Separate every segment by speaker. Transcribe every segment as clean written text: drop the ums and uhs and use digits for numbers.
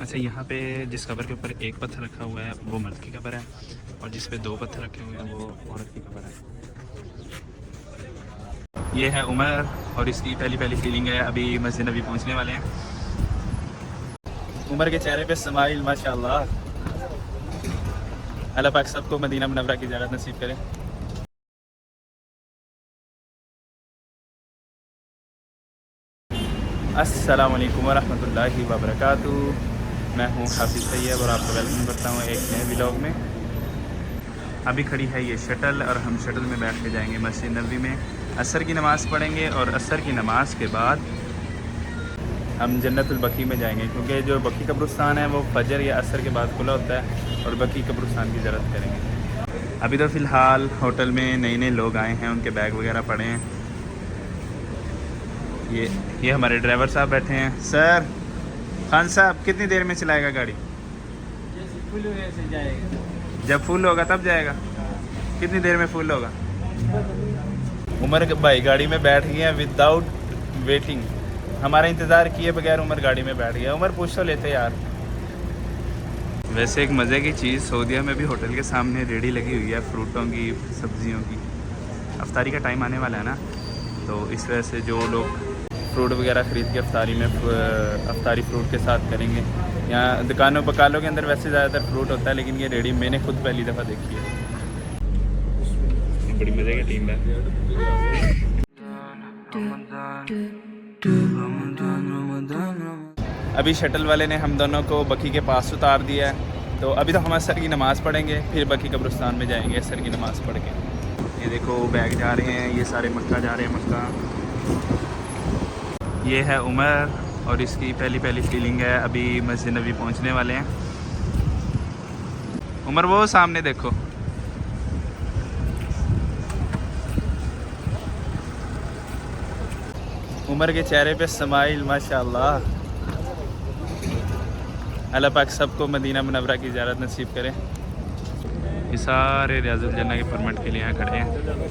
Speaker 1: अच्छा, यहाँ पे जिस कबर के ऊपर एक पत्थर रखा हुआ है वो मर्द की कबर है, और जिस पे दो पत्थर रखे हुए हैं वो औरत की कबर है। ये है उमर और इसकी पहली पहली फीलिंग है। अभी मस्जिद नबी पहुँचने वाले हैं। उमर के चेहरे पे स्माइल माशाल्लाह। अल्लाह पाक सबको मदीना मुनव्वरा की ज़ियारत नसीब करे। अस्सलाम वालेकुम वरहमतुल्लाहि वबरकातुहू। मैं हूँ हाफिज़ सैयद और आपको वेलकम करता हूँ एक नए व्लॉग में। अभी खड़ी है ये शटल और हम शटल में बैठ के जाएंगे मस्जिद नबवी में। असर की नमाज़ पढ़ेंगे और असर की नमाज़ के बाद हम जन्नतुल बकी में जाएंगे, क्योंकि जो बकी कब्रिस्तान है वो फजर या असर के बाद खुला होता है और बकी कब्रिस्तान की ज़ियारत करेंगे। अभी तो फ़िलहाल होटल में नए नए लोग आए हैं, उनके बैग वगैरह पड़े हैं। ये हमारे ड्राइवर साहब बैठे हैं। सर, खान साहब कितनी देर में चलाएगा गाड़ी?
Speaker 2: फुल से जाएगा।
Speaker 1: जब फुल होगा तब जाएगा। कितनी देर में फुल होगा? उमर भाई गाड़ी में बैठ गए हैं विदाउट वेटिंग। हमारा इंतज़ार किए बगैर उमर गाड़ी में बैठ गया। उमर पूछ तो लेते यार। वैसे एक मज़े की चीज़, सऊदीया में भी होटल के सामने रेडी लगी हुई है फ्रूटों की, सब्जियों की। अफ्तारी का टाइम आने वाला है ना, तो इस वजह से जो लोग फ्रूट वगैरह ख़रीद के अफ्तारी फ्रूट के साथ करेंगे। यहाँ दुकानों बकालों के अंदर वैसे ज़्यादातर फ्रूट होता है, लेकिन ये रेडी मैंने खुद पहली दफ़ा देखी है। बड़ी मज़े की टीम है। अभी शटल वाले ने हम दोनों को बकी के पास उतार दिया है, तो अभी तो हम असर की नमाज़ पढ़ेंगे, फिर बकी कब्रिस्तान में जाएंगे असर की नमाज़ पढ़ के। ये देखो बैग जा रहे हैं, ये सारे मक्का जा रहे हैं मक्का। ये है उमर और इसकी पहली पहली फीलिंग है। अभी मस्जिद नबी पहुंचने वाले हैं। उमर वो सामने देखो। उमर के चेहरे पे स्माइल माशाल्लाह। अल्लाह पाक सबको मदीना मुनव्वरा की ज़ियारत नसीब करे। ये सारे रियाजुल जन्नह के परमिट के लिए यहाँ खड़े हैं,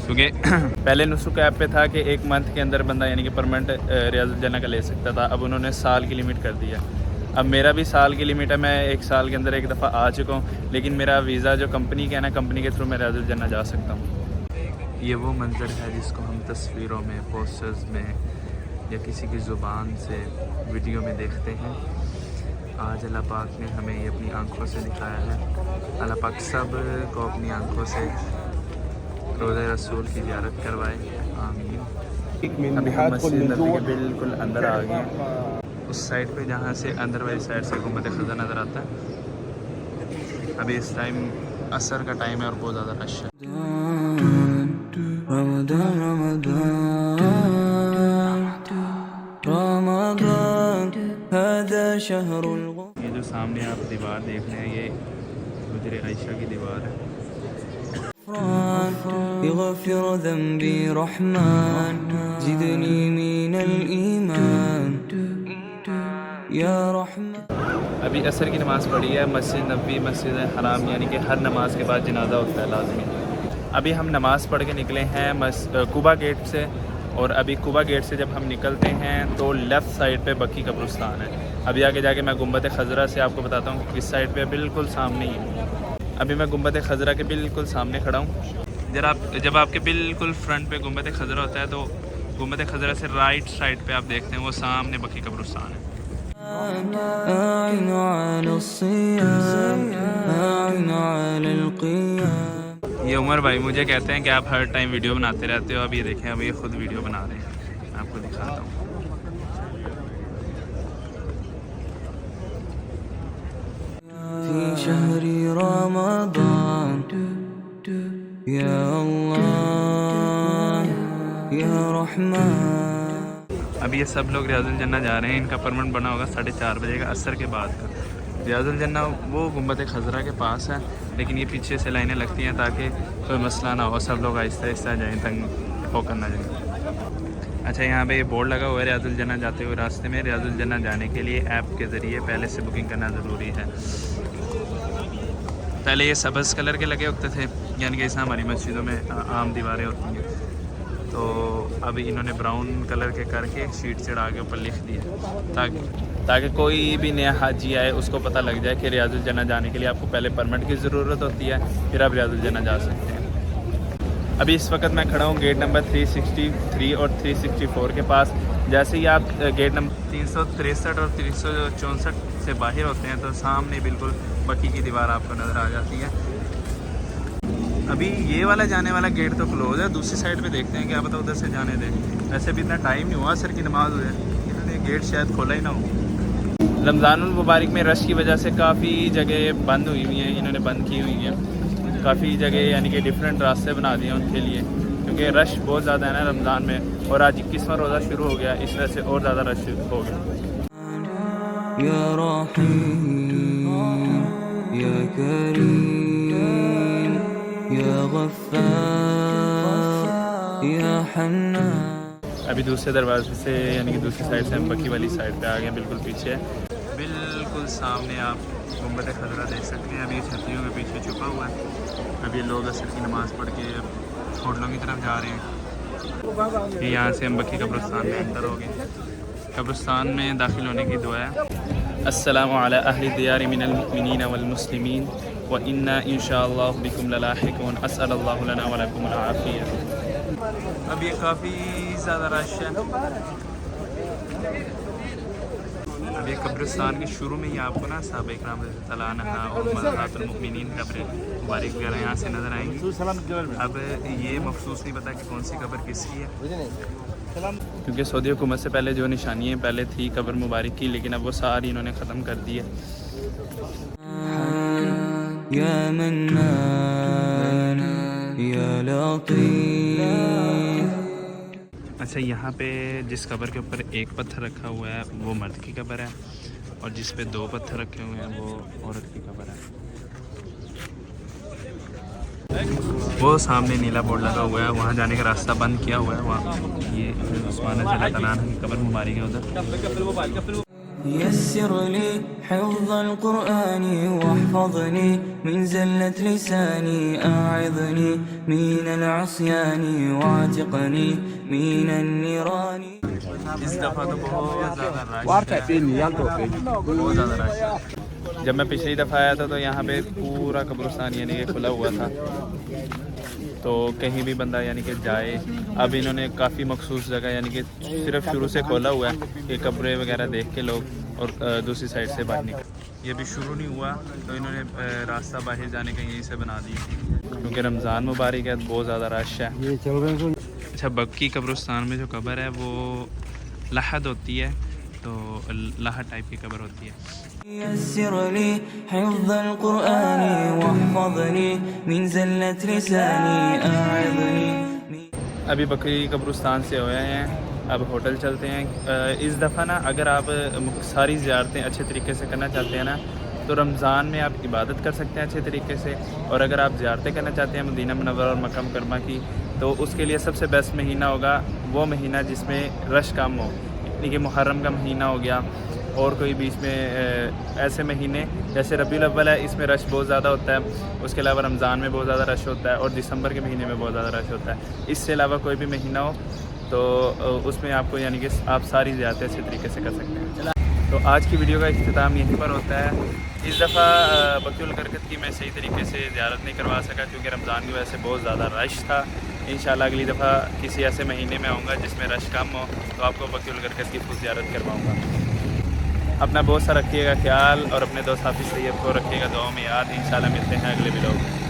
Speaker 1: क्योंकि पहले नुस्ख ऐप पे था कि 1 मंथ के अंदर बंदा यानी कि परमिट रियाजुल जन्नह का ले सकता था। अब उन्होंने साल की लिमिट कर दिया। अब मेरा भी साल की लिमिट है, मैं 1 साल के अंदर एक दफ़ा आ चुका हूँ, लेकिन मेरा वीज़ा जो कंपनी का है ना, कंपनी के थ्रू मैं रियाजुल जन्नह जा सकता हूँ। ये वो मंज़र है जिसको हम तस्वीरों में, पोस्टर्स में या किसी की ज़ुबान से वीडियो में देखते हैं। आज अल्लाह पाक ने हमें ये अपनी आंखों से दिखाया है। अल्लाह पाक सब को अपनी आंखों से रोज़ा रसूल की ज़ियारत करवाए, आमीन। अभी हम मस्जिद नबी के बिल्कुल अंदर आ गए हैं, उस साइड पे जहाँ से अंदर वाली साइड से गुंबद खज़ा नज़र आता है। अभी इस टाइम असर का टाइम है और बहुत ज़्यादा रश है। ये जो सामने आप दीवार देख रहे हैं, ये हुजरे आयशा की दीवार है। अभी असर की नमाज़ पढ़ी है मस्जिद नबी, मस्जिद हराम, यानी कि हर नमाज के बाद जनाजा होता है लाजमी। अभी हम नमाज़ पढ़ के निकले हैं कुबा गेट से, और अभी कुबा गेट से जब हम निकलते हैं तो लेफ़्ट साइड पे बकी कब्रिस्तान है। अभी आगे जाके मैं गुंबद खज़रा से आपको बताता हूँ कि किस साइड पे बिल्कुल सामने ही है। अभी मैं गुंबद खज़रा के बिल्कुल सामने खड़ा हूँ। जब आपके बिल्कुल फ्रंट पे गुंबद खज़रा होता है, तो गुंबद खज़रा से राइट साइड पे आप देखते हैं वो सामने बकी कब्रिस्तान है। ये उमर भाई मुझे कहते हैं कि आप हर टाइम वीडियो बनाते रहते हो। अब ये देखें, अब ये खुद वीडियो बना रहे हैं, मैं आपको दिखाता हूँ। अभी ये सब लोग रियाजुल जन्नह जा रहे हैं। इनका परमिट बना होगा 4:30 बजे का, असर के बाद का। रियाजुल जन्नह वो गुंबद खज़रा के पास है, लेकिन ये पीछे से लाइनें लगती हैं ताकि कोई मसला ना हो, सब लोग आहिस्ता आहिस्ता जाएँ, तंग होकर ना जाएँ। अच्छा, यहाँ पे ये बोर्ड लगा हुआ है रियाजुल जन्नह जाते हुए रास्ते में। रियाजुल जन्नह जाने के लिए ऐप के ज़रिए पहले से बुकिंग करना ज़रूरी है। पहले ये सब्ज़ कलर के लगे होते थे, यानी कि इसमें हमारी मस्जिदों में आम दीवारें होती हैं, तो अभी इन्होंने ब्राउन कलर के करके शीट चढ़ा के ऊपर लिख दिया ताकि कोई भी नया हाजी आए उसको पता लग जाए कि रियाजुल जन्नह जाने के लिए आपको पहले परमिट की ज़रूरत होती है, फिर आप रियाजुल जन्नह जा सकते हैं। अभी इस वक्त मैं खड़ा हूँ गेट नंबर 363 और 364 के पास। जैसे ही आप गेट नंबर 363 और 364 से बाहर होते हैं तो सामने बिल्कुल बकी की दीवार आपको नज़र आ जाती है। अभी ये वाला जाने वाला गेट तो क्लोज़ है, दूसरी साइड पे देखते हैं, क्या पता उधर से जाने दें। वैसे भी इतना टाइम नहीं हुआ असर की नमाज़ हुई है, इन्होंने गेट शायद खोला ही ना हो। रमज़ानुल मुबारक में रश की वजह से काफ़ी जगह बंद हुई हुई हैं, इन्होंने बंद की हुई हैं काफ़ी जगह, यानी कि डिफरेंट रास्ते बना दिए उनके लिए, क्योंकि रश बहुत ज़्यादा है ना रमज़ान में, और आज 21वां रोज़ा शुरू हो गया, इस वजह से और ज़्यादा रश हो गया।
Speaker 3: या रहीम या करीम या गफ्फार या हन्नान।
Speaker 1: अभी दूसरे दरवाजे से यानी कि दूसरी साइड से हम बकी वाली साइड पे आ गए, बिल्कुल पीछे बिल्कुल सामने आप गुंबद खजरा देख सकते हैं। अभी छतरियों के पीछे छुपा हुआ है। अभी लोग असर की नमाज़ पढ़ के होटलों की तरफ जा रहे हैं। यहाँ से हम बकी कब्रिस्तान में अंदर हो गए। कब्रिस्तान में दाखिल होने की दुआ है, अस्सलामु अला अहली दियार मिनल मुमिनीन वल मुस्लिमीन व इन्ना इंशाअल्लाहु बिकुम ललाहिकून अस्सलल्लाहु लना व लकुम अल आफिया। अब ये काफ़ी ज़्यादा रश है। अब ये कब्रिस्तान के शुरू में ही आपको ना साहबा इकराम रज़ियल्लाहु अन्हुम और उम्महातुल मुमिनीन कब्र मुबारक वगैरह यहाँ से नज़र आएंगी। अब ये मखसूस नहीं पता कि कौन सी कब्र किसकी है, क्योंकि सऊदी हुकूमत से पहले जो निशानियाँ पहले थी कब्र मुबारक की, लेकिन अब वो सारी इन्होंने ख़त्म कर दी है।
Speaker 3: या मन्नान या लतीफ।
Speaker 1: अच्छा, यहाँ पे जिस कब्र के ऊपर एक पत्थर रखा हुआ है वो मर्द की कब्र है, और जिस पे दो पत्थर रखे हुए हैं वो औरत की कब्र है। वो सामने नीला बोर्ड लगा हुआ है, वहाँ जाने का रास्ता बंद किया हुआ है। वहाँ ये उस्मान रज़ी अल्लाह अन्हु की कब्र मुबारक है उधर।
Speaker 3: यस्सिर ली हिफ़्ज़ल क़ुरआनी वहफ़ज़नी मिन ज़ल्लत लिसानी अअज़नी मिनल अस्यानी वातिक़नी मिनन निरानी।
Speaker 1: इस दफ़ा तो बहुत ज़्यादा रश है, बहुत ज़्यादा रश है। जब मैं पिछली दफ़ा आया था तो यहाँ पे पूरा कब्रिस्तान यानी कि खुला हुआ था, तो कहीं भी बंदा यानी कि जाए। अब इन्होंने काफ़ी मखसूस जगह यानी कि सिर्फ शुरू से खोला हुआ है कि कब्रें वगैरह देख के लोग और दूसरी साइड से बाहर निकल। ये भी शुरू नहीं हुआ तो इन्होंने रास्ता बाहर जाने का यहीं से बना दिया, क्योंकि रमज़ान मुबारक है, बहुत ज़्यादा रश है। अच्छा, बक्की कब्रिस्तान में जो कब्र है वो लहद होती है, तो लहद टाइप की कब्र होती है।
Speaker 3: यस्सिर ली हिफ़्ज़ल क़ुरआनी वहफ़ज़नी मिन ज़ल्लत लिसानी अअज़नी।
Speaker 1: अभी बकरी कब्रिस्तान से हुए हैं, अब होटल चलते हैं। इस दफ़ा ना अगर आप सारी ज़ियारतें अच्छे तरीके से करना चाहते हैं ना, तो रमज़ान में आप इबादत कर सकते हैं अच्छे तरीके से, और अगर आप ज़ियारतें करना चाहते हैं मदीना मुनव्वरा और मक्का मुकर्रमा की, तो उसके लिए सबसे बेस्ट महीना होगा वो महीना जिसमें रश कम हो, यानी कि मुहर्रम का महीना हो गया, और कोई बीच में ऐसे महीने जैसे रबीउल अव्वल है, इसमें रश बहुत ज़्यादा होता है। उसके अलावा रमज़ान में बहुत ज़्यादा रश होता है, और दिसंबर के महीने में बहुत ज़्यादा रश होता है। इससे अलावा कोई भी महीना हो तो उसमें आपको यानी कि आप सारी ज़ियारतें अच्छे तरीके से कर सकते हैं। तो आज की वीडियो का इख्तिताम यहीं पर होता है। इस दफ़ा बकीउल करकत की मैं सही तरीके से ज़ियारत नहीं करवा सका, क्योंकि रमज़ान की वजह से बहुत ज़्यादा रश था। इंशाल्लाह अगली दफ़ा किसी ऐसे महीने में आऊँगा जिसमें रश कम हो, तो आपको बकीउल करकत की फुल ज़ियारत करवाऊँगा। अपना बहुत सा रखिएगा ख्याल, और अपने दोस्त हाफिज़ सैयद को रखिएगा दुआ में याद। इंशाल्लाह मिलते हैं अगले वीडियो में।